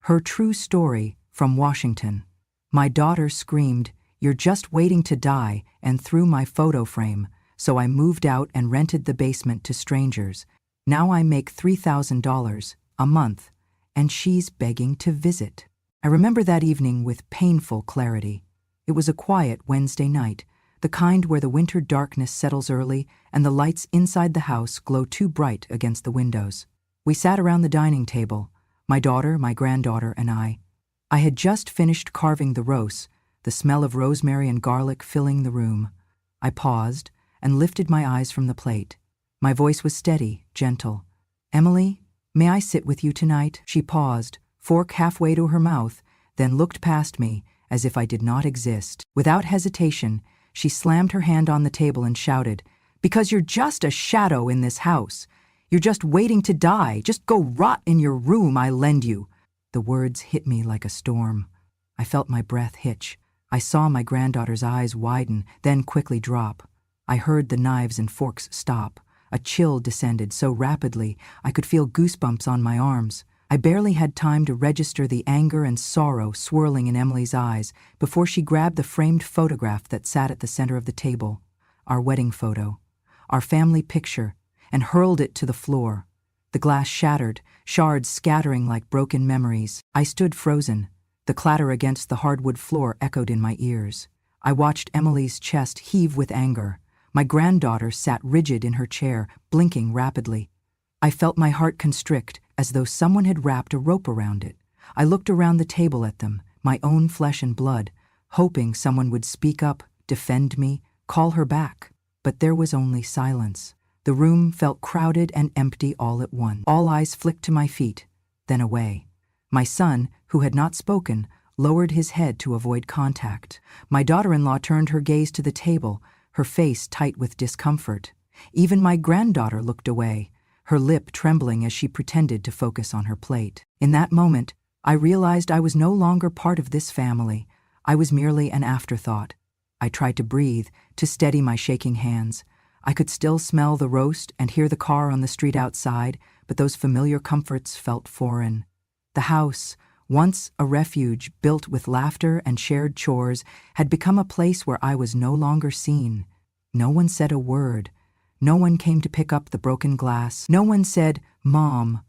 Her true story from Washington. My daughter screamed, "You're just waiting to die," and threw my photo frame, so I moved out and rented the basement to strangers. Now I make $3,000 a month, and she's begging to visit. I remember that evening with painful clarity. It was a quiet Wednesday night, the kind where the winter darkness settles early and the lights inside the house glow too bright against the windows. We sat around the dining table, my daughter, my granddaughter, and I. I had just finished carving the roast, the smell of rosemary and garlic filling the room. I paused and lifted my eyes from the plate. My voice was steady, gentle. "Emily, may I sit with you tonight?" She paused, fork halfway to her mouth, then looked past me as if I did not exist. Without hesitation, she slammed her hand on the table and shouted, "Because you're just a shadow in this house. You're just waiting to die. Just go rot in your room, I lend you." The words hit me like a storm. I felt my breath hitch. I saw my granddaughter's eyes widen, then quickly drop. I heard the knives and forks stop. A chill descended so rapidly I could feel goosebumps on my arms. I barely had time to register the anger and sorrow swirling in Emily's eyes before she grabbed the framed photograph that sat at the center of the table, our wedding photo, our family picture, and hurled it to the floor. The glass shattered, shards scattering like broken memories. I stood frozen. The clatter against the hardwood floor echoed in my ears. I watched Emily's chest heave with anger. My granddaughter sat rigid in her chair, blinking rapidly. I felt my heart constrict, as though someone had wrapped a rope around it. I looked around the table at them, my own flesh and blood, hoping someone would speak up, defend me, call her back. But there was only silence. The room felt crowded and empty all at once. All eyes flicked to my feet, then away. My son, who had not spoken, lowered his head to avoid contact. My daughter-in-law turned her gaze to the table, her face tight with discomfort. Even my granddaughter looked away, her lip trembling as she pretended to focus on her plate. In that moment, I realized I was no longer part of this family. I was merely an afterthought. I tried to breathe, to steady my shaking hands. I could still smell the roast and hear the car on the street outside, but those familiar comforts felt foreign. The house, once a refuge built with laughter and shared chores, had become a place where I was no longer seen. No one said a word. No one came to pick up the broken glass. No one said, "Mom,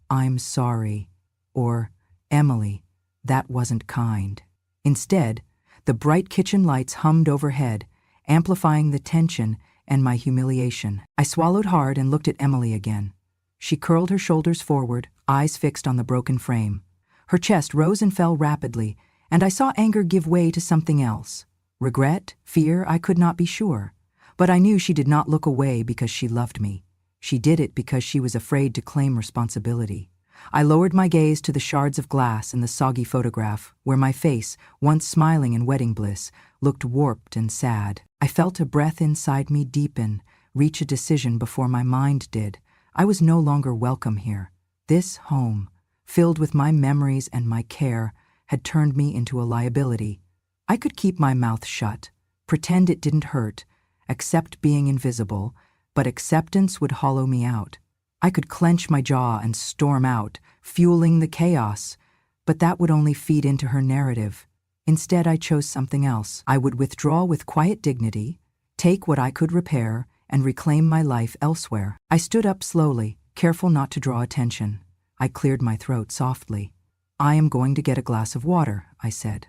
I'm sorry," or "Emily, that wasn't kind." Instead, the bright kitchen lights hummed overhead, amplifying the tension and my humiliation. I swallowed hard and looked at Emily again. She curled her shoulders forward, eyes fixed on the broken frame. Her chest rose and fell rapidly, and I saw anger give way to something else. Regret, fear, I could not be sure. But I knew she did not look away because she loved me. She did it because she was afraid to claim responsibility. I lowered my gaze to the shards of glass in the soggy photograph, where my face, once smiling in wedding bliss, looked warped and sad. I felt a breath inside me deepen, reach a decision before my mind did. I was no longer welcome here. This home, filled with my memories and my care, had turned me into a liability. I could keep my mouth shut, pretend it didn't hurt, accept being invisible, but acceptance would hollow me out. I could clench my jaw and storm out, fueling the chaos, but that would only feed into her narrative. Instead, I chose something else. I would withdraw with quiet dignity, take what I could repair, and reclaim my life elsewhere. I stood up slowly, careful not to draw attention. I cleared my throat softly. "I am going to get a glass of water," I said.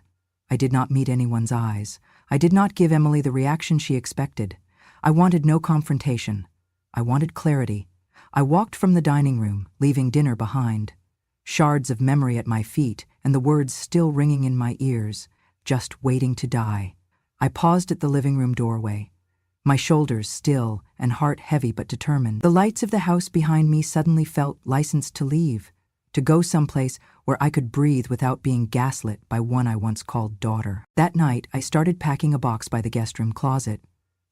I did not meet anyone's eyes. I did not give Emily the reaction she expected. I wanted no confrontation. I wanted clarity. I walked from the dining room, leaving dinner behind. Shards of memory at my feet, and the words still ringing in my ears, "just waiting to die." I paused at the living room doorway, my shoulders still and heart heavy but determined. The lights of the house behind me suddenly felt licensed to leave, to go someplace where I could breathe without being gaslit by one I once called daughter. That night, I started packing a box by the guest room closet.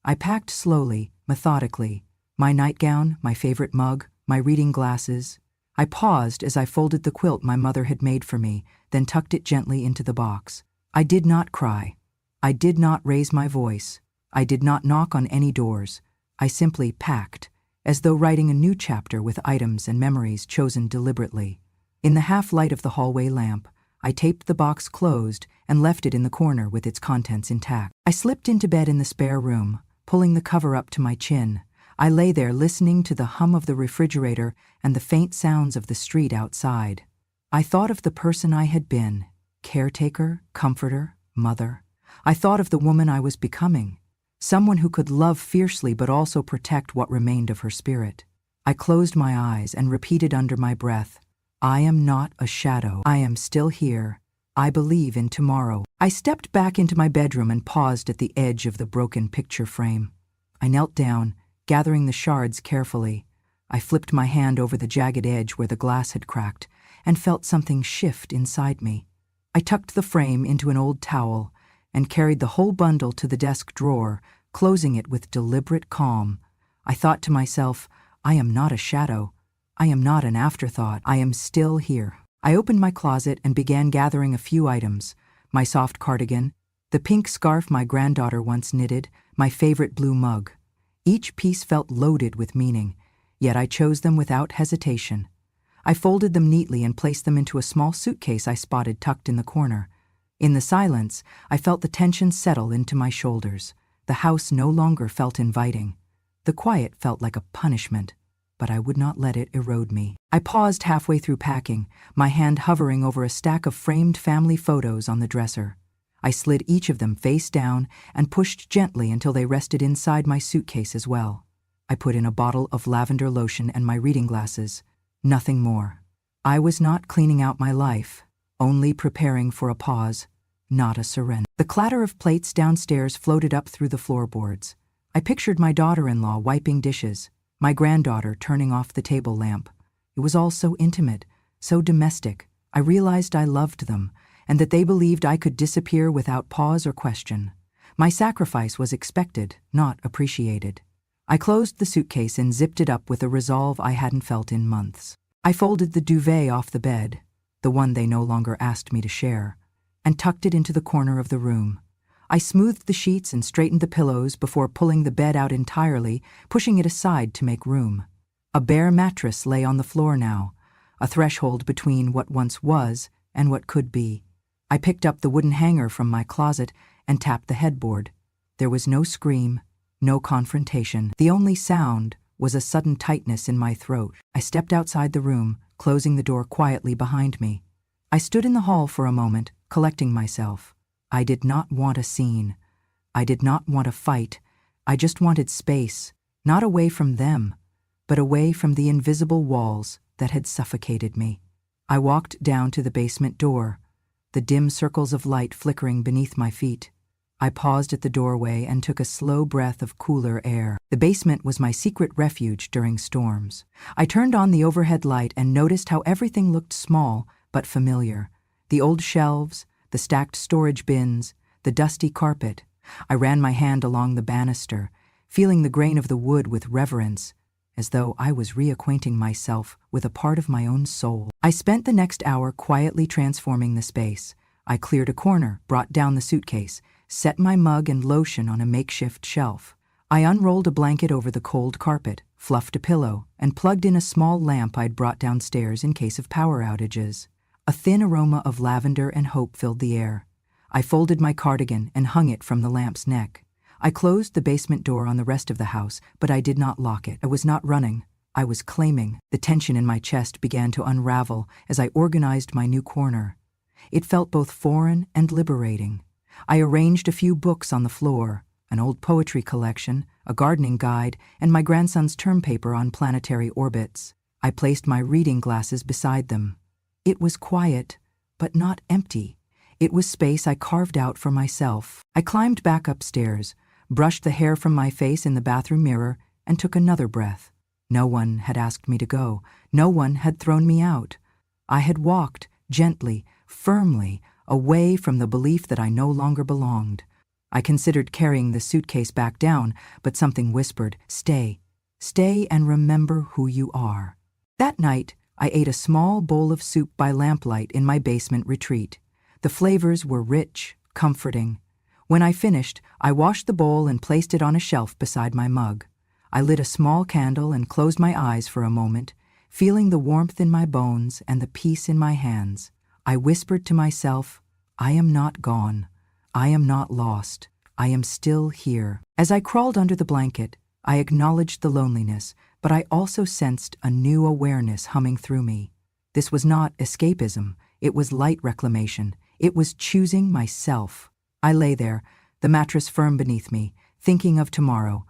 I packed slowly, methodically, my nightgown, my favorite mug, my reading glasses. I paused as I folded the quilt my mother had made for me, then tucked it gently into the box. I did not cry. I did not raise my voice. I did not knock on any doors. I simply packed, as though writing a new chapter with items and memories chosen deliberately. In the half-light of the hallway lamp, I taped the box closed and left it in the corner with its contents intact. I slipped into bed in the spare room, pulling the cover up to my chin. I lay there listening to the hum of the refrigerator and the faint sounds of the street outside. I thought of the person I had been, caretaker, comforter, mother. I thought of the woman I was becoming, someone who could love fiercely but also protect what remained of her spirit. I closed my eyes and repeated under my breath, I am not a shadow. I am still here. I believe in tomorrow. I stepped back into my bedroom and paused at the edge of the broken picture frame. I knelt down, gathering the shards carefully. I flipped my hand over the jagged edge where the glass had cracked and felt something shift inside me. I tucked the frame into an old towel and carried the whole bundle to the desk drawer, closing it with deliberate calm. I thought to myself, I am not a shadow. I am not an afterthought. I am still here. I opened my closet and began gathering a few items: my soft cardigan, the pink scarf my granddaughter once knitted, my favorite blue mug. Each piece felt loaded with meaning, yet I chose them without hesitation. I folded them neatly and placed them into a small suitcase I spotted tucked in the corner. In the silence, I felt the tension settle into my shoulders. The house no longer felt inviting. The quiet felt like a punishment, but I would not let it erode me. I paused halfway through packing, my hand hovering over a stack of framed family photos on the dresser. I slid each of them face down and pushed gently until they rested inside my suitcase as well. I put in a bottle of lavender lotion and my reading glasses. Nothing more. I was not cleaning out my life, only preparing for a pause, not a surrender. The clatter of plates downstairs floated up through the floorboards. I pictured my daughter-in-law wiping dishes, my granddaughter turning off the table lamp. It was all so intimate, so domestic. I realized I loved them, and that they believed I could disappear without pause or question. My sacrifice was expected, not appreciated. I closed the suitcase and zipped it up with a resolve I hadn't felt in months. I folded the duvet off the bed, the one they no longer asked me to share, and tucked it into the corner of the room. I smoothed the sheets and straightened the pillows before pulling the bed out entirely, pushing it aside to make room. A bare mattress lay on the floor now, a threshold between what once was and what could be. I picked up the wooden hanger from my closet and tapped the headboard. There was no scream, no confrontation. The only sound was a sudden tightness in my throat. I stepped outside the room, closing the door quietly behind me. I stood in the hall for a moment, collecting myself. I did not want a scene. I did not want a fight. I just wanted space, not away from them, but away from the invisible walls that had suffocated me. I walked down to the basement door, the dim circles of light flickering beneath my feet. I paused at the doorway and took a slow breath of cooler air. The basement was my secret refuge during storms. I turned on the overhead light and noticed how everything looked small but familiar. The old shelves, the stacked storage bins, the dusty carpet. I ran my hand along the banister, feeling the grain of the wood with reverence, as though I was reacquainting myself with a part of my own soul. I spent the next hour quietly transforming the space. I cleared a corner, brought down the suitcase, set my mug and lotion on a makeshift shelf. I unrolled a blanket over the cold carpet, fluffed a pillow, and plugged in a small lamp I'd brought downstairs in case of power outages. A thin aroma of lavender and hope filled the air. I folded my cardigan and hung it from the lamp's neck. I closed the basement door on the rest of the house, but I did not lock it. I was not running. I was claiming. The tension in my chest began to unravel as I organized my new corner. It felt both foreign and liberating. I arranged a few books on the floor, an old poetry collection, a gardening guide, and my grandson's term paper on planetary orbits. I placed my reading glasses beside them. It was quiet, but not empty. It was space I carved out for myself. I climbed back upstairs, brushed the hair from my face in the bathroom mirror, and took another breath. No one had asked me to go. No one had thrown me out. I had walked, gently, firmly, away from the belief that I no longer belonged. I considered carrying the suitcase back down, but something whispered, "Stay. Stay and remember who you are." That night, I ate a small bowl of soup by lamplight in my basement retreat. The flavors were rich, comforting. When I finished, I washed the bowl and placed it on a shelf beside my mug. I lit a small candle and closed my eyes for a moment, Feeling the warmth in my bones and the peace in my hands, I whispered to myself, I am not gone. I am not lost. I am still here. As I crawled under the blanket, I acknowledged the loneliness, but I also sensed a new awareness humming through me. This was not escapism, it was light reclamation. It was choosing myself. I lay there, the mattress firm beneath me, thinking of tomorrow.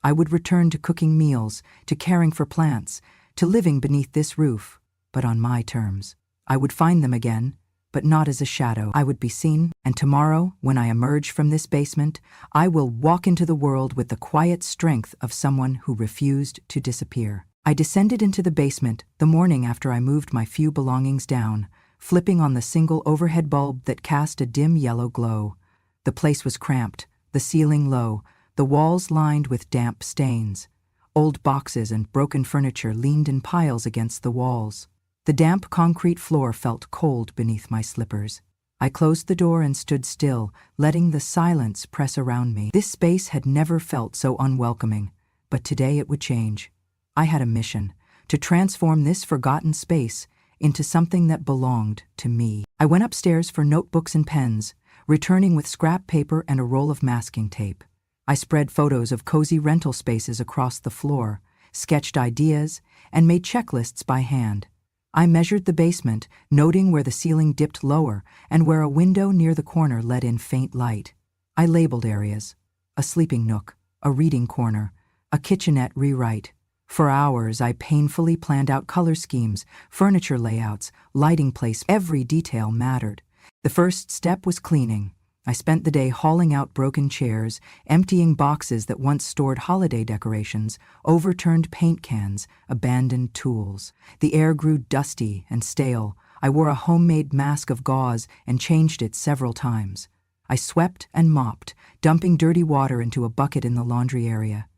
I would return to cooking meals, to caring for plants, to living beneath this roof, but on my terms. I would find them again, but not as a shadow. I would be seen, and tomorrow, when I emerge from this basement, I will walk into the world with the quiet strength of someone who refused to disappear. I descended into the basement the morning after I moved my few belongings down, flipping on the single overhead bulb that cast a dim yellow glow. The place was cramped, the ceiling low, the walls lined with damp stains. Old boxes and broken furniture leaned in piles against the walls. The damp concrete floor felt cold beneath my slippers. I closed the door and stood still, letting the silence press around me. This space had never felt so unwelcoming, but today it would change. I had a mission, to transform this forgotten space into something that belonged to me. I went upstairs for notebooks and pens, returning with scrap paper and a roll of masking tape. I spread photos of cozy rental spaces across the floor, sketched ideas, and made checklists by hand. I measured the basement, noting where the ceiling dipped lower and where a window near the corner let in faint light. I labeled areas: a sleeping nook, a reading corner, a kitchenette rewrite. For hours, I painfully planned out color schemes, furniture layouts, lighting placement. Every detail mattered. The first step was cleaning. I spent the day hauling out broken chairs, emptying boxes that once stored holiday decorations, overturned paint cans, abandoned tools. The air grew dusty and stale. I wore a homemade mask of gauze and changed it several times. I swept and mopped, dumping dirty water into a bucket in the laundry area.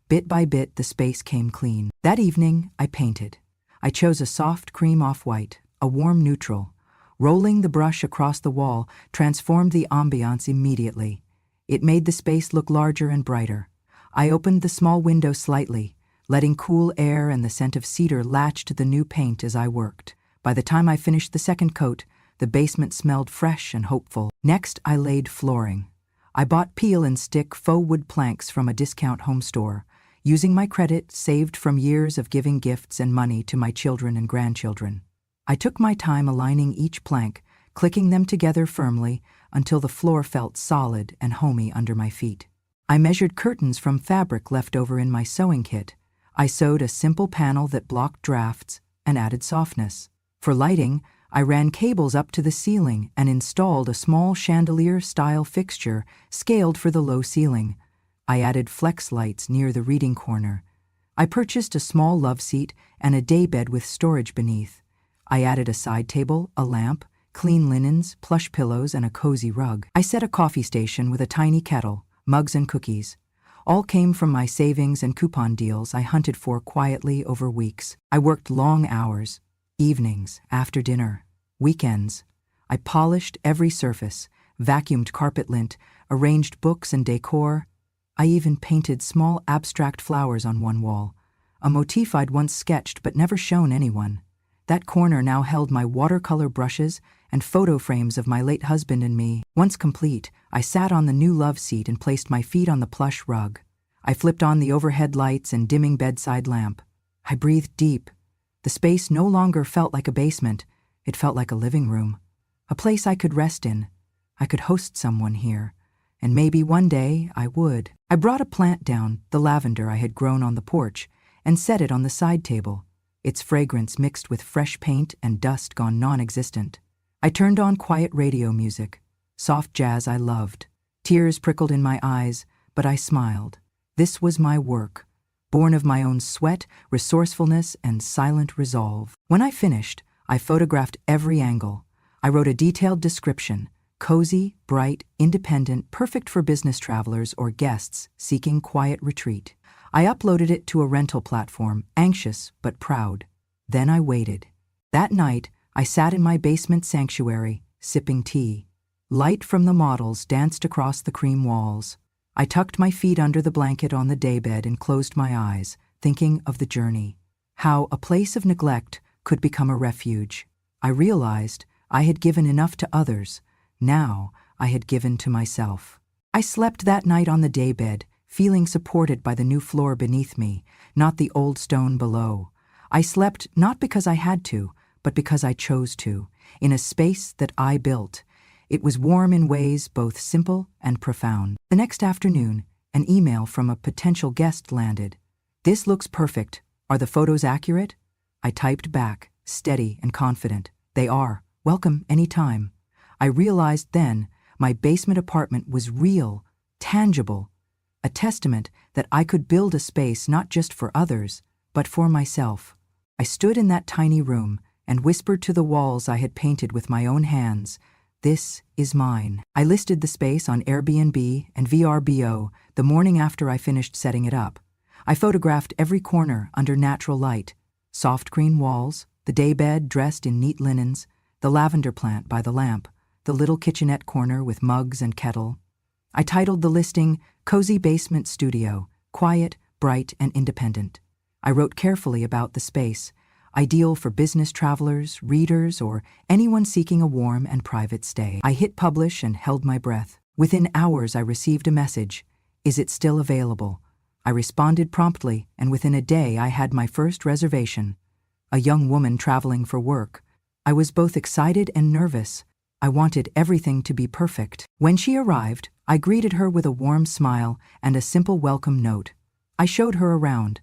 Bit by bit, the space came clean. That evening, I painted. I chose a soft cream off-white, a warm neutral. Rolling the brush across the wall transformed the ambiance immediately. It made the space look larger and brighter. I opened the small window slightly, letting cool air and the scent of cedar latch to the new paint as I worked. By the time I finished the second coat, the basement smelled fresh and hopeful. Next, I laid flooring. I bought peel and stick faux wood planks from a discount home store, using my credit saved from years of giving gifts and money to my children and grandchildren. I took my time aligning each plank, clicking them together firmly until the floor felt solid and homey under my feet. I measured curtains from fabric left over in my sewing kit. I sewed a simple panel that blocked drafts and added softness. For lighting, I ran cables up to the ceiling and installed a small chandelier-style fixture scaled for the low ceiling. I added flex lights near the reading corner. I purchased a small love seat and a daybed with storage beneath. I added a side table, a lamp, clean linens, plush pillows, and a cozy rug. I set a coffee station with a tiny kettle, mugs and cookies. All came from my savings and coupon deals I hunted for quietly over weeks. I worked long hours, evenings, after dinner, weekends. I polished every surface, vacuumed carpet lint, arranged books and decor. I even painted small abstract flowers on one wall, a motif I'd once sketched but never shown anyone. That corner now held my watercolor brushes and photo frames of my late husband and me. Once complete, I sat on the new love seat and placed my feet on the plush rug. I flipped on the overhead lights and dimming bedside lamp. I breathed deep. The space no longer felt like a basement. It felt like a living room, a place I could rest in. I could host someone here, and maybe one day I would. I brought a plant down, the lavender I had grown on the porch, and set it on the side table, its fragrance mixed with fresh paint and dust gone non-existent. I turned on quiet radio music, soft jazz I loved. Tears prickled in my eyes, but I smiled. This was my work, born of my own sweat, resourcefulness, and silent resolve. When I finished, I photographed every angle. I wrote a detailed description: cozy, bright, independent, perfect for business travelers or guests seeking quiet retreat. I uploaded it to a rental platform, anxious but proud. Then I waited. That night, I sat in my basement sanctuary, sipping tea. Light from the models danced across the cream walls. I tucked my feet under the blanket on the daybed and closed my eyes, thinking of the journey. how a place of neglect could become a refuge. I realized I had given enough to others. Now I had given to myself. I slept that night on the daybed, feeling supported by the new floor beneath me, not the old stone below. I slept not because I had to, but because I chose to, in a space that I built. It was warm in ways both simple and profound. The next afternoon, an email from a potential guest landed. "This looks perfect. Are the photos accurate?" I typed back, steady and confident. "They are. Welcome anytime." I realized then my basement apartment was real, tangible, a testament that I could build a space not just for others, but for myself. I stood in that tiny room and whispered to the walls I had painted with my own hands, "This is mine." I listed the space on Airbnb and VRBO the morning after I finished setting it up. I photographed every corner under natural light, soft green walls, the daybed dressed in neat linens, the lavender plant by the lamp, the little kitchenette corner with mugs and kettle. I titled the listing, "Cozy Basement Studio, Quiet, Bright, and Independent." I wrote carefully about the space, ideal for business travelers, readers, or anyone seeking a warm and private stay. I hit publish and held my breath. Within hours I received a message, "Is it still available?" I responded promptly, and within a day I had my first reservation. A young woman traveling for work. I was both excited and nervous. I wanted everything to be perfect. When she arrived, I greeted her with a warm smile and a simple welcome note. I showed her around,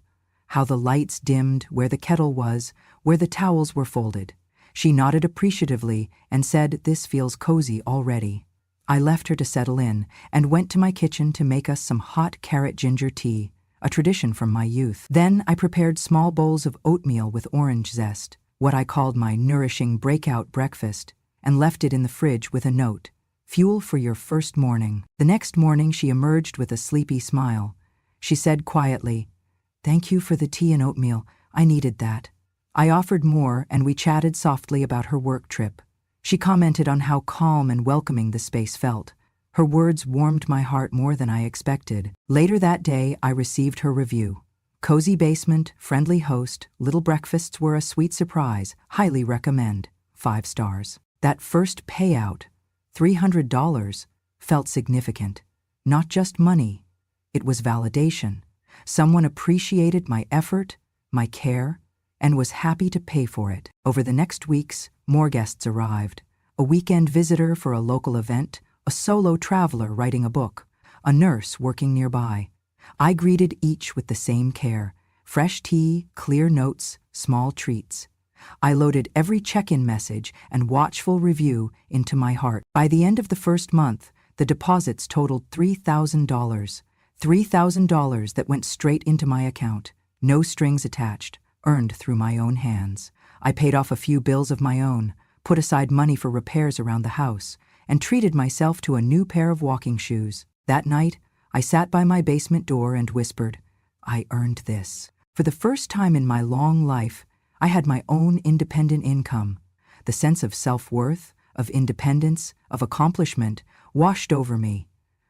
how the lights dimmed, where the kettle was, where the towels were folded. She nodded appreciatively and said, "This feels cozy already." I left her to settle in and went to my kitchen to make us some hot carrot ginger tea, a tradition from my youth. Then I prepared small bowls of oatmeal with orange zest, what I called my nourishing breakout breakfast, and left it in the fridge with a note, "Fuel for your first morning." The next morning she emerged with a sleepy smile. She said quietly, "Thank you for the tea and oatmeal. I needed that." I offered more and we chatted softly about her work trip. She commented on how calm and welcoming the space felt. Her words warmed my heart more than I expected. Later that day, I received her review. "Cozy basement, friendly host, little breakfasts were a sweet surprise. Highly recommend. 5 stars." That first payout, $300, felt significant. Not just money. It was validation. Someone appreciated my effort, my care, and was happy to pay for it. Over the next weeks, more guests arrived. A weekend visitor for a local event, a solo traveler writing a book, a nurse working nearby. I greeted each with the same care: fresh tea, clear notes, small treats. I loaded every check-in message and watchful review into my heart. By the end of the first month, the deposits totaled $3,000. $3,000 that went straight into my account, no strings attached, earned through my own hands. I paid off a few bills of my own, put aside money for repairs around the house, and treated myself to a new pair of walking shoes. That night, I sat by my basement door and whispered, "I earned this." For the first time in my long life, I had my own independent income. The sense of self-worth, of independence, of accomplishment washed over me.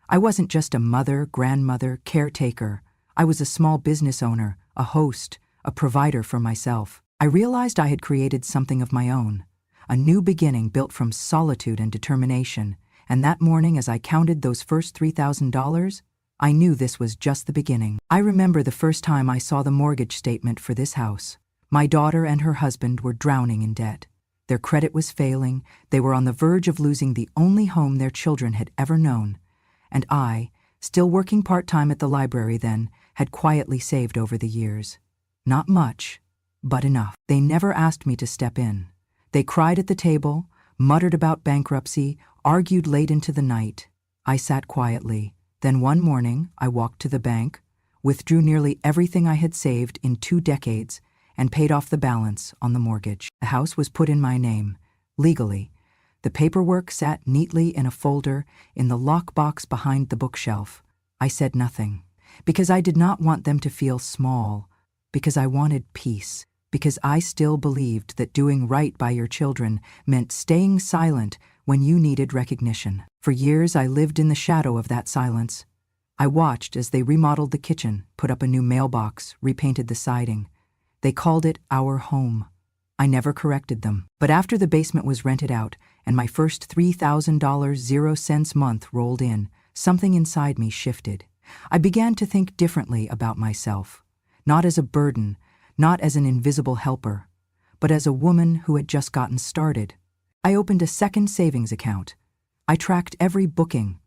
I wasn't just a mother, grandmother, caretaker. I was a small business owner, a host, a provider for myself. I realized I had created something of my own, a new beginning built from solitude and determination, and that morning as I counted those first $3,000, I knew this was just the beginning. I remember the first time I saw the mortgage statement for this house. My daughter and her husband were drowning in debt. Their credit was failing, they were on the verge of losing the only home their children had ever known. And I, still working part-time at the library then, had quietly saved over the years. Not much, but enough. They never asked me to step in. They cried at the table, muttered about bankruptcy, argued late into the night. I sat quietly. Then one morning, I walked to the bank, withdrew nearly everything I had saved in 2 decades, and paid off the balance on the mortgage. The house was put in my name, legally. The paperwork sat neatly in a folder in the lockbox behind the bookshelf. I said nothing, because I did not want them to feel small, because I wanted peace, because I still believed that doing right by your children meant staying silent when you needed recognition. For years I lived in the shadow of that silence. I watched as they remodeled the kitchen, put up a new mailbox, repainted the siding. They called it our home. I never corrected them. But after the basement was rented out and my first $3,000 month rolled in, something inside me shifted. I began to think differently about myself, not as a burden, not as an invisible helper, but as a woman who had just gotten started. I opened a second savings account. I tracked every booking.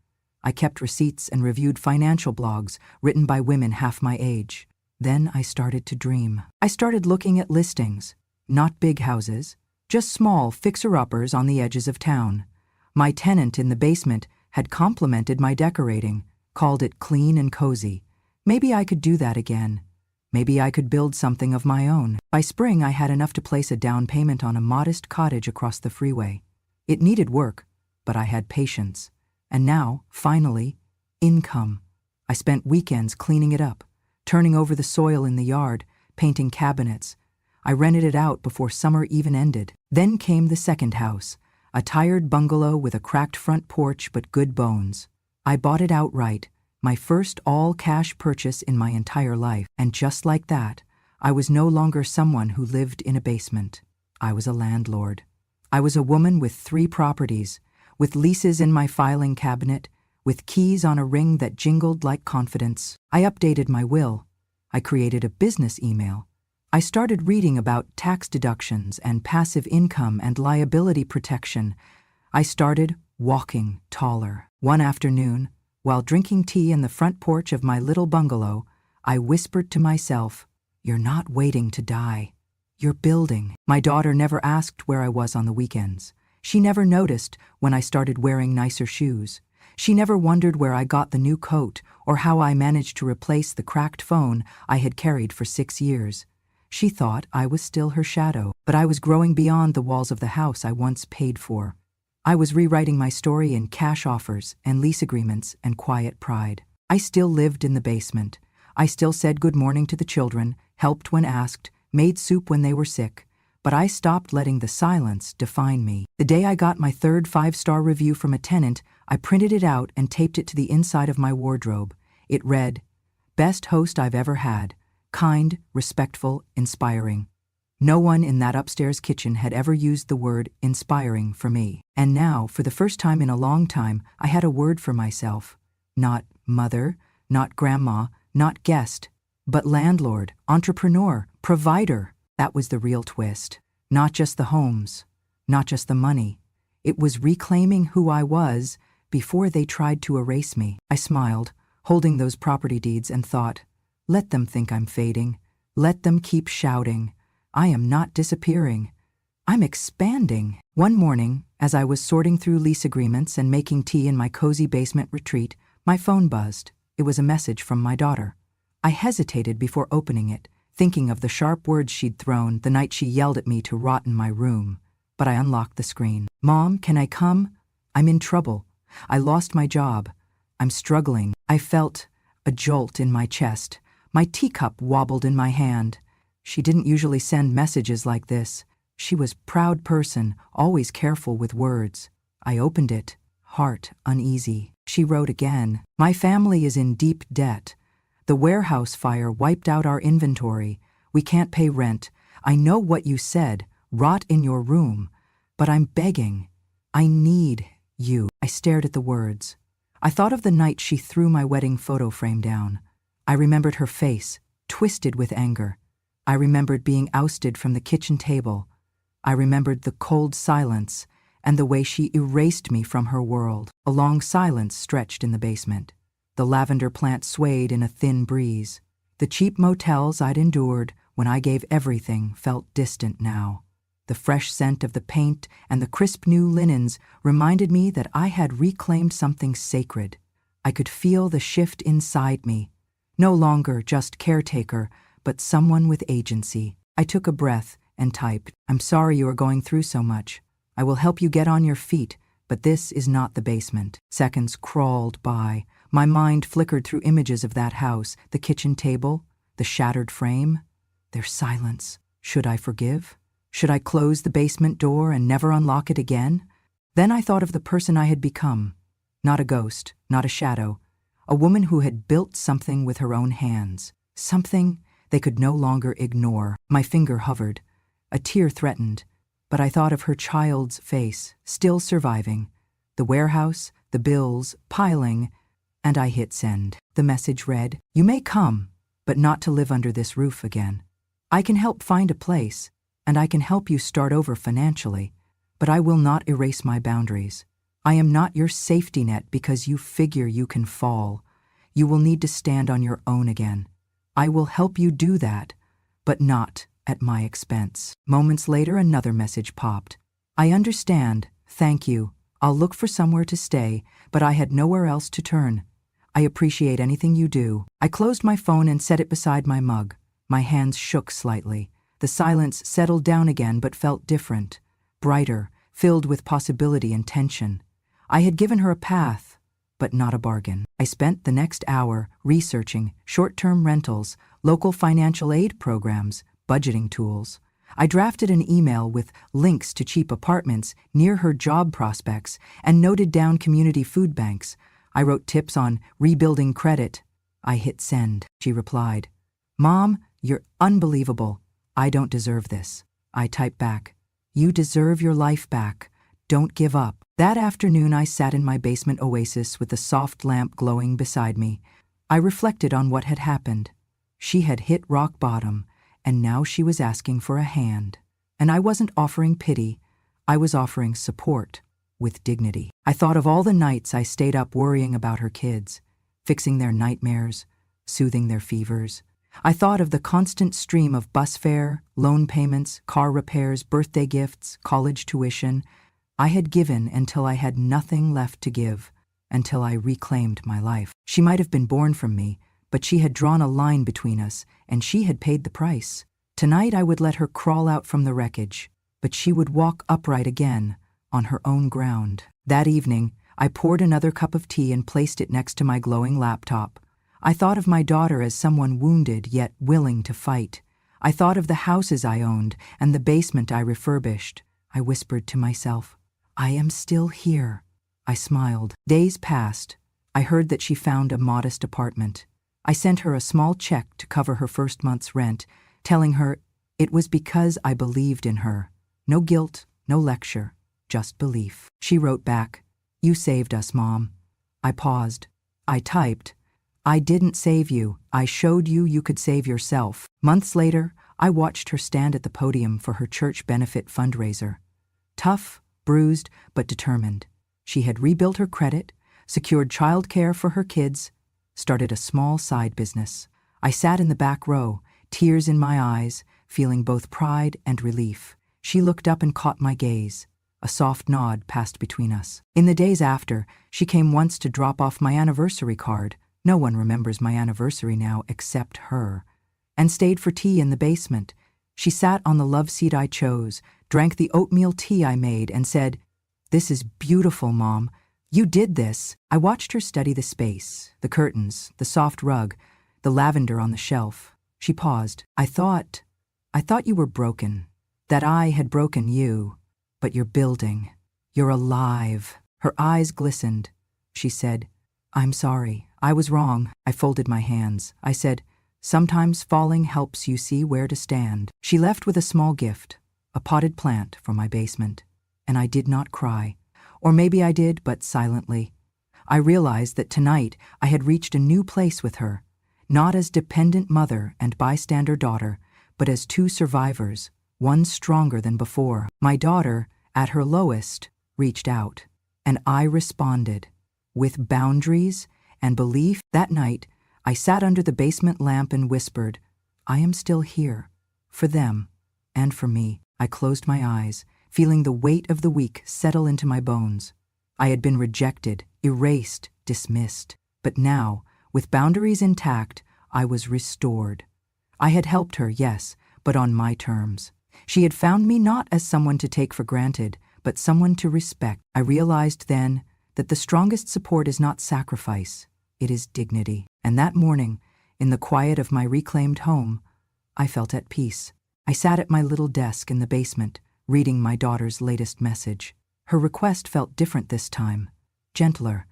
I kept receipts and reviewed financial blogs written by women half my age. Then I started to dream. I started looking at listings, not big houses, just small fixer-uppers on the edges of town. My tenant in the basement had complimented my decorating, called it clean and cozy. Maybe I could do that again. Maybe I could build something of my own. By spring, I had enough to place a down payment on a modest cottage across the freeway. It needed work, but I had patience. And now, finally, income. I spent weekends cleaning it up, turning over the soil in the yard, painting cabinets. I rented it out before summer even ended. Then came the second house, a tired bungalow with a cracked front porch but good bones. I bought it outright, my first all-cash purchase in my entire life. And just like that, I was no longer someone who lived in a basement. I was a landlord. I was a woman with 3 properties, with leases in my filing cabinet, with keys on a ring that jingled like confidence. I updated my will. I created a business email. I started reading about tax deductions and passive income and liability protection. I started walking taller. One afternoon, while drinking tea in the front porch of my little bungalow, I whispered to myself, "You're not waiting to die. You're building." My daughter never asked where I was on the weekends. She never noticed when I started wearing nicer shoes. She never wondered where I got the new coat or how I managed to replace the cracked phone I had carried for 6 years. She thought I was still her shadow, but I was growing beyond the walls of the house I once paid for. I was rewriting my story in cash offers and lease agreements and quiet pride. I still lived in the basement. I still said good morning to the children, helped when asked, made soup when they were sick. But I stopped letting the silence define me. The day I got my third 5-star review from a tenant, I printed it out and taped it to the inside of my wardrobe. It read, "Best host I've ever had. Kind, respectful, inspiring." No one in that upstairs kitchen had ever used the word inspiring for me. And now, for the first time in a long time, I had a word for myself. Not mother, not grandma, not guest, but landlord, entrepreneur, provider. That was the real twist. Not just the homes, not just the money. It was reclaiming who I was before they tried to erase me. I smiled, holding those property deeds, and thought, let them think I'm fading. Let them keep shouting. I am not disappearing. I'm expanding. One morning, as I was sorting through lease agreements and making tea in my cozy basement retreat, my phone buzzed. It was a message from my daughter. I hesitated before opening it, thinking of the sharp words she'd thrown the night she yelled at me to rot in my room. But I unlocked the screen. "Mom, can I come? I'm in trouble. I lost my job. I'm struggling." I felt a jolt in my chest. My teacup wobbled in my hand. She didn't usually send messages like this. She was a proud person, always careful with words. I opened it, heart uneasy. She wrote again, "My family is in deep debt. The warehouse fire wiped out our inventory. We can't pay rent. I know what you said, rot in your room. But I'm begging. I need you." I stared at the words. I thought of the night she threw my wedding photo frame down. I remembered her face, twisted with anger. I remembered being ousted from the kitchen table. I remembered the cold silence and the way she erased me from her world. A long silence stretched in the basement. The lavender plant swayed in a thin breeze. The cheap motels I'd endured when I gave everything felt distant now. The fresh scent of the paint and the crisp new linens reminded me that I had reclaimed something sacred. I could feel the shift inside me. No longer just caretaker, but someone with agency. I took a breath and typed, "I'm sorry you are going through so much. I will help you get on your feet, but this is not the basement." Seconds crawled by. My mind flickered through images of that house, the kitchen table, the shattered frame. Their silence. Should I forgive? Should I close the basement door and never unlock it again? Then I thought of the person I had become. Not a ghost, not a shadow. A woman who had built something with her own hands. Something They could no longer ignore. My finger hovered. A tear threatened, but I thought of her child's face, still surviving, the warehouse, the bills, piling, and I hit send. The message read, "You may come, but not to live under this roof again. I can help find a place, and I can help you start over financially, but I will not erase my boundaries. I am not your safety net because you figure you can fall. You will need to stand on your own again. I will help you do that, but not at my expense." Moments later, another message popped. "I understand. Thank you. I'll look for somewhere to stay, but I had nowhere else to turn. I appreciate anything you do." I closed my phone and set it beside my mug. My hands shook slightly. The silence settled down again but felt different, brighter, filled with possibility and tension. I had given her a path, but not a bargain. I spent the next hour researching short-term rentals, local financial aid programs, budgeting tools. I drafted an email with links to cheap apartments near her job prospects and noted down community food banks. I wrote tips on rebuilding credit. I hit send. She replied, "Mom, you're unbelievable. I don't deserve this." I typed back, "You deserve your life back. Don't give up." That afternoon I sat in my basement oasis with the soft lamp glowing beside me. I reflected on what had happened. She had hit rock bottom, and now she was asking for a hand. And I wasn't offering pity, I was offering support, with dignity. I thought of all the nights I stayed up worrying about her kids, fixing their nightmares, soothing their fevers. I thought of the constant stream of bus fare, loan payments, car repairs, birthday gifts, college tuition. I had given until I had nothing left to give, until I reclaimed my life. She might have been born from me, but she had drawn a line between us, and she had paid the price. Tonight I would let her crawl out from the wreckage, but she would walk upright again, on her own ground. That evening, I poured another cup of tea and placed it next to my glowing laptop. I thought of my daughter as someone wounded yet willing to fight. I thought of the houses I owned and the basement I refurbished. I whispered to myself, "I am still here." I smiled. Days passed. I heard that she found a modest apartment. I sent her a small check to cover her first month's rent, telling her it was because I believed in her. No guilt, no lecture, just belief. She wrote back, "You saved us, Mom." I paused. I typed, "I didn't save you. I showed you you could save yourself." Months later, I watched her stand at the podium for her church benefit fundraiser. Tough, bruised, but determined. She had rebuilt her credit, secured childcare for her kids, started a small side business. I sat in the back row, tears in my eyes, feeling both pride and relief. She looked up and caught my gaze. A soft nod passed between us. In the days after, she came once to drop off my anniversary card. No one remembers my anniversary now except her. And stayed for tea in the basement. She sat on the love seat I chose, drank the oatmeal tea I made, and said, "This is beautiful, Mom. You did this." I watched her study the space, the curtains, the soft rug, the lavender on the shelf. She paused. I thought you were broken, that I had broken you, but you're building. You're alive." Her eyes glistened. She said, "I'm sorry. I was wrong." I folded my hands. I said, "Sometimes falling helps you see where to stand." She left with a small gift, a potted plant from my basement, and I did not cry. Or maybe I did, but silently. I realized that tonight I had reached a new place with her, not as dependent mother and bystander daughter, but as two survivors, one stronger than before. My daughter, at her lowest, reached out, and I responded, with boundaries and belief. That night, I sat under the basement lamp and whispered, "I am still here, for them, and for me." I closed my eyes, feeling the weight of the week settle into my bones. I had been rejected, erased, dismissed. But now, with boundaries intact, I was restored. I had helped her, yes, but on my terms. She had found me not as someone to take for granted, but someone to respect. I realized then that the strongest support is not sacrifice, it is dignity. And that morning, in the quiet of my reclaimed home, I felt at peace. I sat at my little desk in the basement, reading my daughter's latest message. Her request felt different this time, gentler,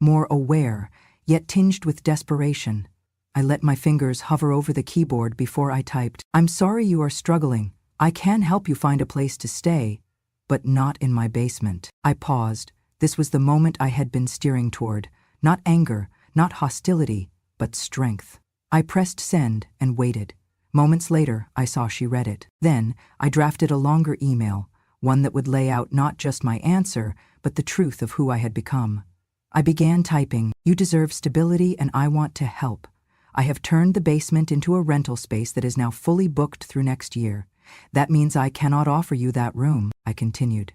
more aware, yet tinged with desperation. I let my fingers hover over the keyboard before I typed. I'm sorry you are struggling. I can help you find a place to stay, but not in my basement. I paused. This was the moment I had been steering toward. Not anger, not hostility, but strength. I pressed send and waited. Moments later, I saw she read it. Then, I drafted a longer email, one that would lay out not just my answer, but the truth of who I had become. I began typing, "You deserve stability and I want to help. I have turned the basement into a rental space that is now fully booked through next year. That means I cannot offer you that room," I continued.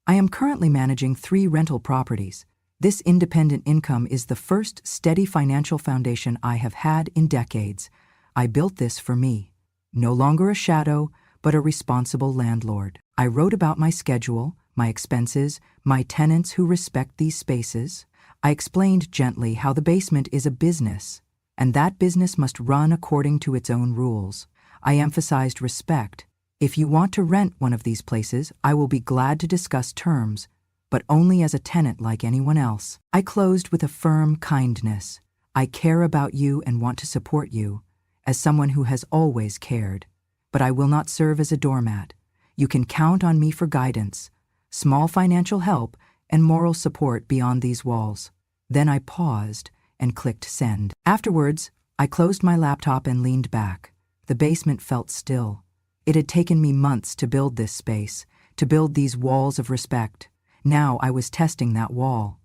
"I am currently managing 3 rental properties. This independent income is the first steady financial foundation I have had in decades. I built this for me. No longer a shadow, but a responsible landlord." I wrote about my schedule, my expenses, my tenants who respect these spaces. I explained gently how the basement is a business, and that business must run according to its own rules. I emphasized respect. "If you want to rent one of these places, I will be glad to discuss terms, but only as a tenant like anyone else." I closed with a firm kindness. "I care about you and want to support you, as someone who has always cared. But I will not serve as a doormat. You can count on me for guidance, small financial help, and moral support beyond these walls." Then I paused and clicked send. Afterwards, I closed my laptop and leaned back. The basement felt still. It had taken me months to build this space, to build these walls of respect. Now I was testing that wall.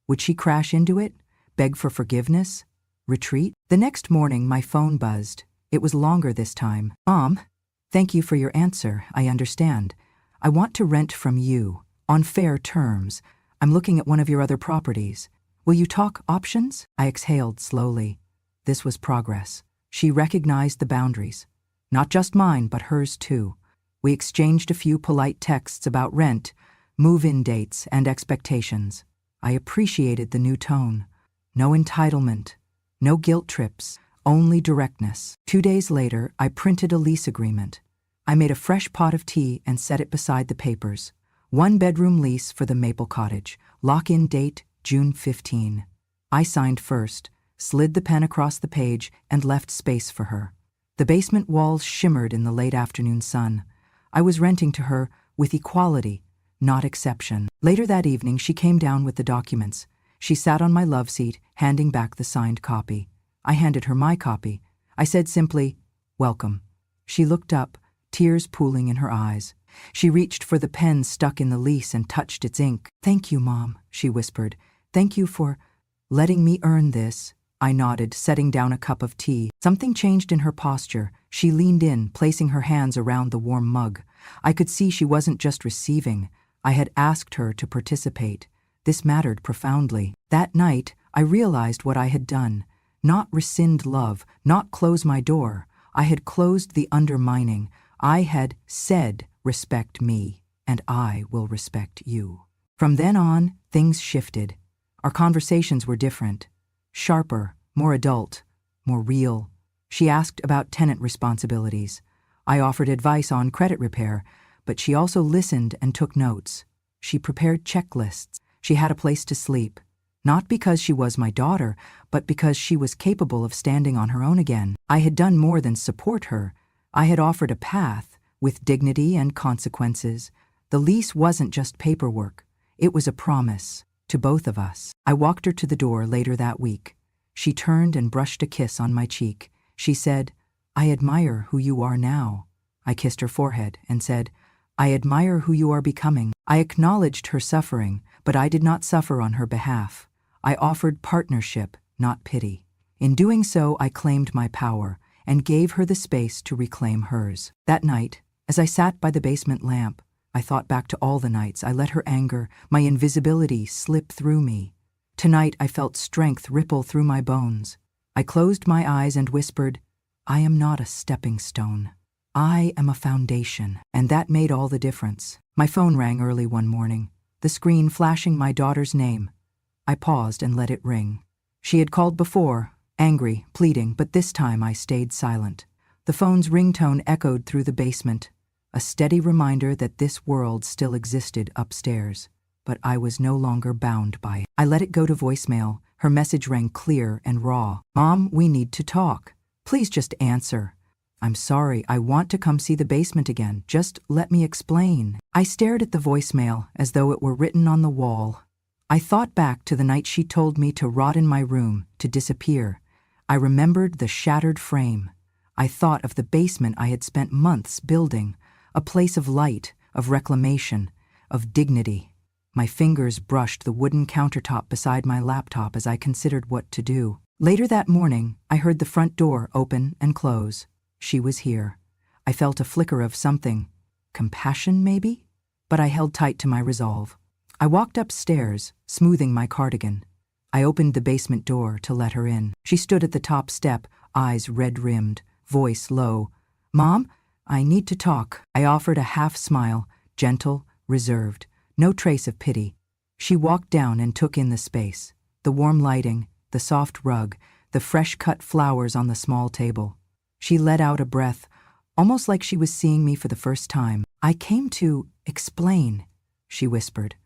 Would she crash into it? Beg for forgiveness? Retreat? The next morning, my phone buzzed. It was longer this time. "Mom, thank you for your answer. I understand. I want to rent from you, on fair terms. I'm looking at one of your other properties. Will you talk options?" I exhaled slowly. This was progress. She recognized the boundaries. Not just mine, but hers too. We exchanged a few polite texts about rent, move-in dates, and expectations. I appreciated the new tone. No entitlement, no guilt trips, only directness. 2 days later, I printed a lease agreement. I made a fresh pot of tea and set it beside the papers. 1-bedroom lease for the Maple Cottage. Lock-in date, June 15. I signed first, slid the pen across the page, and left space for her. The basement walls shimmered in the late afternoon sun. I was renting to her with equality, not exception. Later that evening, she came down with the documents. She sat on my love seat, handing back the signed copy. I handed her my copy. I said simply, "Welcome." She looked up, tears pooling in her eyes. She reached for the pen stuck in the lease and touched its ink. "Thank you, Mom," she whispered. "Thank you for letting me earn this." I nodded, setting down a cup of tea. Something changed in her posture. She leaned in, placing her hands around the warm mug. I could see she wasn't just receiving. I had asked her to participate. This mattered profoundly. That night, I realized what I had done. Not rescind love, not close my door. I had closed the undermining. I had said, "Respect me, and I will respect you." From then on, things shifted. Our conversations were different. Sharper, more adult, more real. She asked about tenant responsibilities. I offered advice on credit repair, but she also listened and took notes. She prepared checklists. She had a place to sleep. Not because she was my daughter, but because she was capable of standing on her own again. I had done more than support her. I had offered a path, with dignity and consequences. The lease wasn't just paperwork. It was a promise. To both of us. I walked her to the door later that week. She turned and brushed a kiss on my cheek. She said, "I admire who you are now." I kissed her forehead and said, "I admire who you are becoming." I acknowledged her suffering, but I did not suffer on her behalf. I offered partnership, not pity. In doing so, I claimed my power and gave her the space to reclaim hers. That night, as I sat by the basement lamp, I thought back to all the nights I let her anger, my invisibility, slip through me. Tonight I felt strength ripple through my bones. I closed my eyes and whispered, "I am not a stepping stone. I am a foundation." And that made all the difference. My phone rang early one morning, the screen flashing my daughter's name. I paused and let it ring. She had called before, angry, pleading, but this time I stayed silent. The phone's ringtone echoed through the basement, a steady reminder that this world still existed upstairs, but I was no longer bound by it. I let it go to voicemail, Her message rang clear and raw. "Mom, we need to talk. Please just answer. I'm sorry, I want to come see the basement again. Just let me explain." I stared at the voicemail as though it were written on the wall. I thought back to the night she told me to rot in my room, to disappear. I remembered the shattered frame. I thought of the basement I had spent months building, a place of light, of reclamation, of dignity. My fingers brushed the wooden countertop beside my laptop as I considered what to do. Later that morning, I heard the front door open and close. She was here. I felt a flicker of something. Compassion, maybe? But I held tight to my resolve. I walked upstairs, smoothing my cardigan. I opened the basement door to let her in. She stood at the top step, eyes red-rimmed, voice low. "Mom, I need to talk." I offered a half-smile, gentle, reserved, no trace of pity. She walked down and took in the space, the warm lighting, the soft rug, the fresh-cut flowers on the small table. She let out a breath, almost like she was seeing me for the first time. "I came to explain," she whispered.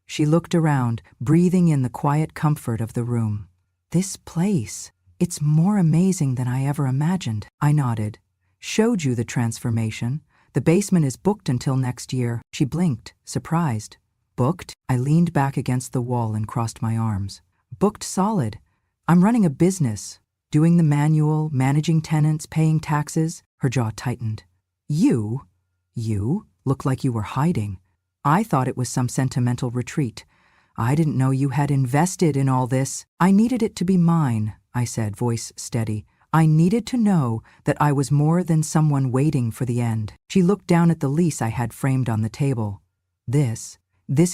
She looked around, breathing in the quiet comfort of the room. "This place, it's more amazing than I ever imagined." I nodded. "Showed you the transformation. The basement is booked until next year." She blinked, surprised. "Booked?" I leaned back against the wall and crossed my arms. "Booked solid. I'm running a business, doing the manual, managing tenants, paying taxes." Her jaw tightened. You look like you were hiding. I thought it was some sentimental retreat. I didn't know you had invested in all this." "I needed it to be mine," I said, voice steady. "I needed to know that I was more than someone waiting for the end." She looked down at the lease I had framed on the table. This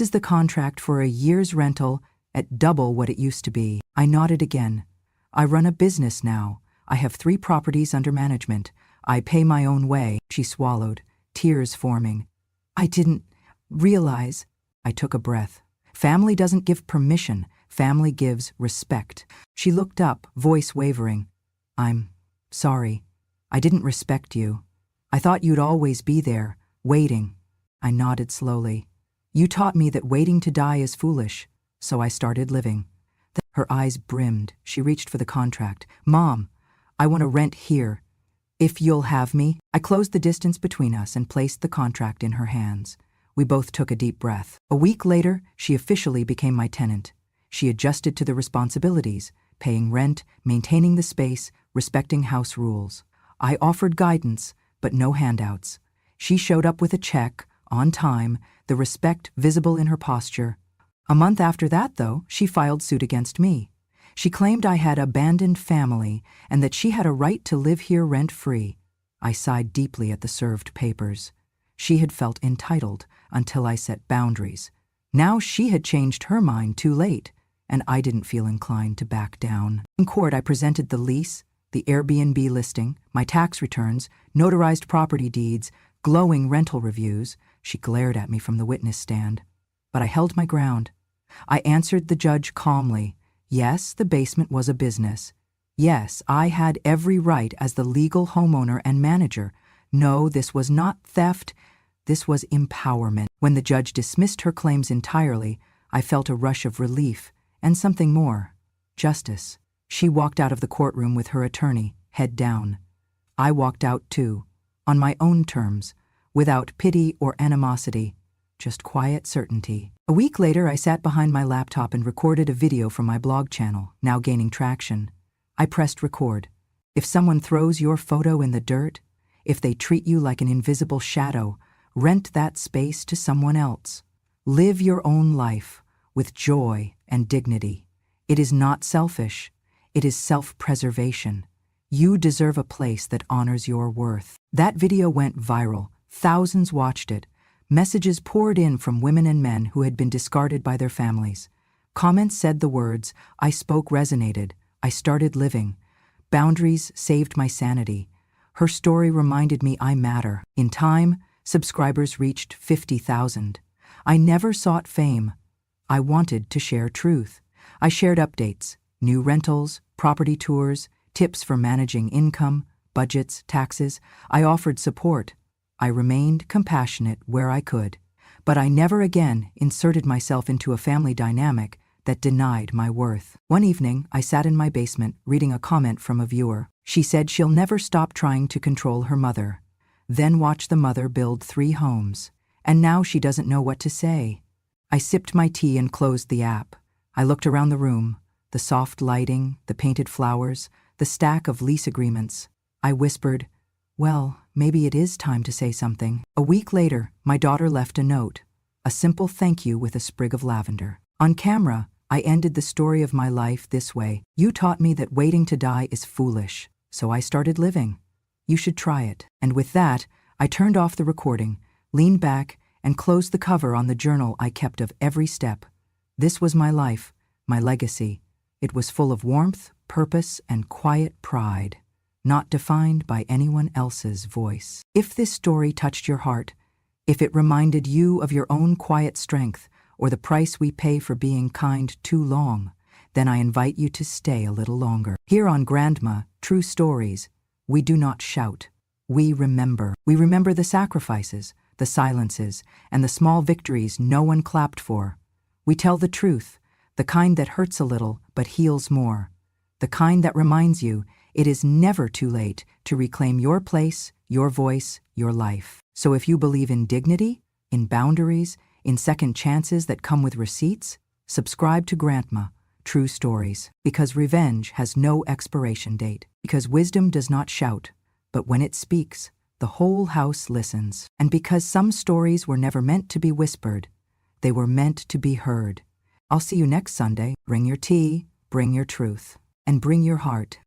is the contract for a year's rental at double what it used to be." I nodded again. "I run a business now. I have 3 properties under management. I pay my own way." She swallowed, tears forming. "I didn't realize." I took a breath. "Family doesn't give permission. Family gives respect." She looked up, voice wavering. "I'm sorry. I didn't respect you. I thought you'd always be there, waiting." I nodded slowly. "You taught me that waiting to die is foolish, so I started living." Her eyes brimmed. She reached for the contract. "Mom, I want to rent here. If you'll have me." I closed the distance between us and placed the contract in her hands. We both took a deep breath. A week later, she officially became my tenant. She adjusted to the responsibilities, paying rent, maintaining the space, respecting house rules. I offered guidance, but no handouts. She showed up with a check, on time, the respect visible in her posture. A month after that, though, she filed suit against me. She claimed I had abandoned family and that she had a right to live here rent-free. I sighed deeply at the served papers. She had felt entitled until I set boundaries. Now she had changed her mind too late, and I didn't feel inclined to back down. In court, I presented the lease, the Airbnb listing, my tax returns, notarized property deeds, glowing rental reviews. She glared at me from the witness stand. But I held my ground. I answered the judge calmly. Yes, the basement was a business. Yes, I had every right as the legal homeowner and manager. No, this was not theft. This was empowerment. When the judge dismissed her claims entirely, I felt a rush of relief and something more. Justice. She walked out of the courtroom with her attorney, head down. I walked out too, on my own terms, without pity or animosity, just quiet certainty. A week later, I sat behind my laptop and recorded a video from my blog channel, now gaining traction. I pressed record. If someone throws your photo in the dirt, if they treat you like an invisible shadow, rent that space to someone else. Live your own life with joy and dignity. It is not selfish. It is self-preservation. You deserve a place that honors your worth. That video went viral. Thousands watched it. Messages poured in from women and men who had been discarded by their families. Comments said the words, "I spoke" resonated. I started living. Boundaries saved my sanity. Her story reminded me I matter. In time, subscribers reached 50,000. I never sought fame. I wanted to share truth. I shared updates, new rentals, property tours, tips for managing income, budgets, taxes. I offered support. I remained compassionate where I could. But I never again inserted myself into a family dynamic that denied my worth. One evening, I sat in my basement reading a comment from a viewer. She said she'll never stop trying to control her mother. Then watch the mother build 3 homes. And now she doesn't know what to say. I sipped my tea and closed the app. I looked around the room, the soft lighting, the painted flowers, the stack of lease agreements. I whispered, well, maybe it is time to say something. A week later, my daughter left a note, a simple thank you with a sprig of lavender. On camera, I ended the story of my life this way. You taught me that waiting to die is foolish, so I started living. You should try it. And with that, I turned off the recording, leaned back, and closed the cover on the journal I kept of every step. This was my life, my legacy. It was full of warmth, purpose, and quiet pride, not defined by anyone else's voice. If this story touched your heart, if it reminded you of your own quiet strength or the price we pay for being kind too long, then I invite you to stay a little longer. Here on Grandma, True Stories, we do not shout. We remember. We remember the sacrifices, the silences, and the small victories no one clapped for. We tell the truth, the kind that hurts a little but heals more, the kind that reminds you it is never too late to reclaim your place, your voice, your life. So if you believe in dignity, in boundaries, in second chances that come with receipts, subscribe to Grandma, True Stories, because revenge has no expiration date, because wisdom does not shout, but when it speaks, the whole house listens, and because some stories were never meant to be whispered, they were meant to be heard. I'll see you next Sunday. Bring your tea, bring your truth, and bring your heart.